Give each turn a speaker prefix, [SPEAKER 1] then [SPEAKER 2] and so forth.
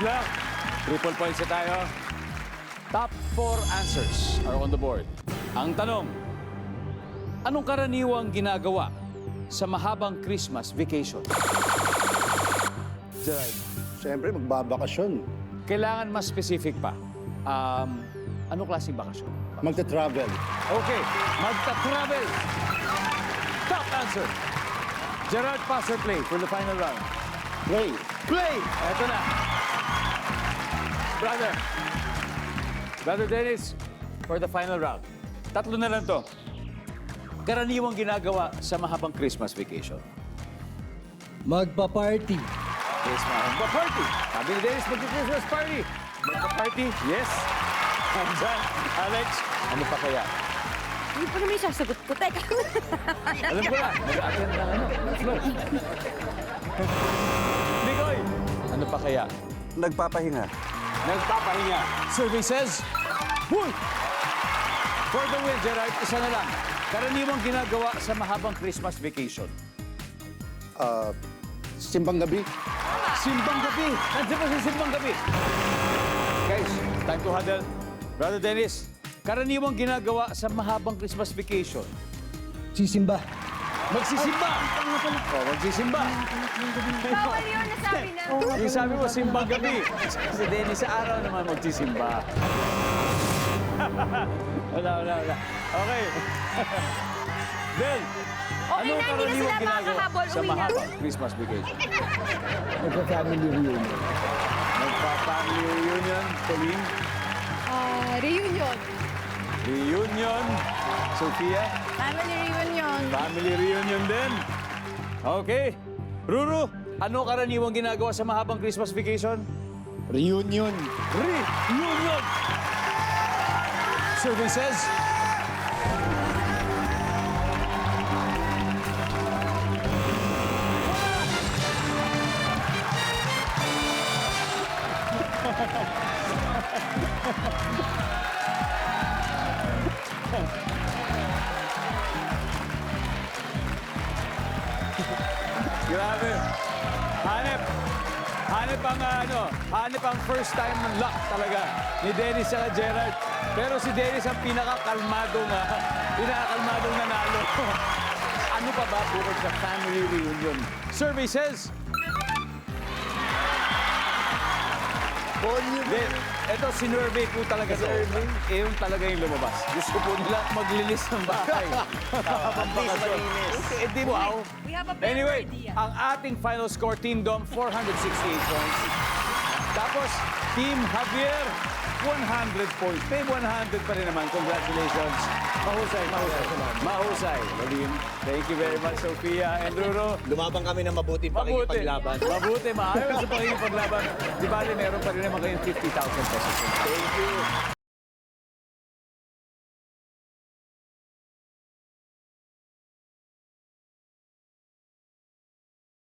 [SPEAKER 1] Good luck. Triple points na tayo. Top 4 answers are on the board. Ang tanong, anong karaniwang ginagawa sa mahabang Christmas vacation?
[SPEAKER 2] Gerald, siyempre magbabakasyon.
[SPEAKER 1] Kailangan mas specific pa. Anong klaseng bakasyon?
[SPEAKER 2] Magta-travel.
[SPEAKER 1] Okay, magta-travel. Top answer. Gerard, pass or play for the final round?
[SPEAKER 2] Play.
[SPEAKER 1] Play! Eto na. Brother Dennis, for the final round. Tatlo na lang to. Karaniwang ginagawa sa mahabang Christmas vacation.
[SPEAKER 3] Magpa-party.
[SPEAKER 1] Yes, magpa-party. Sabi ni Dennis, magpa-Christmas party. Magpa-party, yes. Andyan, Alex, ano pa kaya?
[SPEAKER 4] Hindi pa naman yung sasagot ko. Teka.
[SPEAKER 1] Alam ko na, nag-attend ng flow. Nicoy, ano pa kaya?
[SPEAKER 5] Nagpapahinga.
[SPEAKER 1] Nagpapahinga. Survey says, Woy! For the win, Gerard, isa na lang. Karaniwang ginagawa sa mahabang Christmas vacation.
[SPEAKER 2] Simbang gabi.
[SPEAKER 1] Simbang gabi. Nandiyan pa si Simbang gabi. Guys, time to huddle. Brother Dennis, karaniwang ginagawa sa mahabang Christmas vacation.
[SPEAKER 3] Sisimba.
[SPEAKER 1] Magsisimba. Oh, magsisimba.
[SPEAKER 4] Bawal yun, nasabi na.
[SPEAKER 1] Yung sabi mo, simbang gabi. Si Dennis sa araw naman magsisimba. wala. Okay. Del,
[SPEAKER 4] Okay
[SPEAKER 1] anong
[SPEAKER 4] na, hindi na
[SPEAKER 1] karaniwang
[SPEAKER 4] sila
[SPEAKER 1] ginagawa
[SPEAKER 4] makakahabol.
[SPEAKER 1] sa
[SPEAKER 4] Uwi na.
[SPEAKER 1] mahabang Christmas vacation?
[SPEAKER 3] Magpa-family reunion.
[SPEAKER 1] Magpa-family reunion, Pauline.
[SPEAKER 4] Reunion.
[SPEAKER 1] Reunion, Sophia.
[SPEAKER 4] Family reunion.
[SPEAKER 1] Family reunion din. Okay. Ruru, ano karaniwang ginagawa sa mahabang Christmas vacation?
[SPEAKER 2] Reunion.
[SPEAKER 1] Reunion! Survey says... Grabe. Hanip ang first time luck talaga ni Dennis at Gerard. Pero si Dennis ang pinakakalmadong nanalo. Ano pa ba bukod sa family reunion? Survey says... Ito, sinurvey po talaga to. Yung talaga yung lumabas. Gusto po nila maglinis ng bahay. Habang bakasyon. Hindi mo, wow.
[SPEAKER 4] We have a better
[SPEAKER 1] Anyway,
[SPEAKER 4] idea.
[SPEAKER 1] ang ating final score, Team Dom, 468 points. Tapos, Team Javier, 100 points. May 100 pa rin naman. Congratulations. Mahusay. Valim, thank you very much, Sophia and Ruro.
[SPEAKER 5] Lumabang kami ng mabuti pakikipaglaban.
[SPEAKER 1] Mabuti, maayos sa pakikipaglaban. Di ba, meron pa rin naman kayong 50,000 pesos.
[SPEAKER 5] Thank you.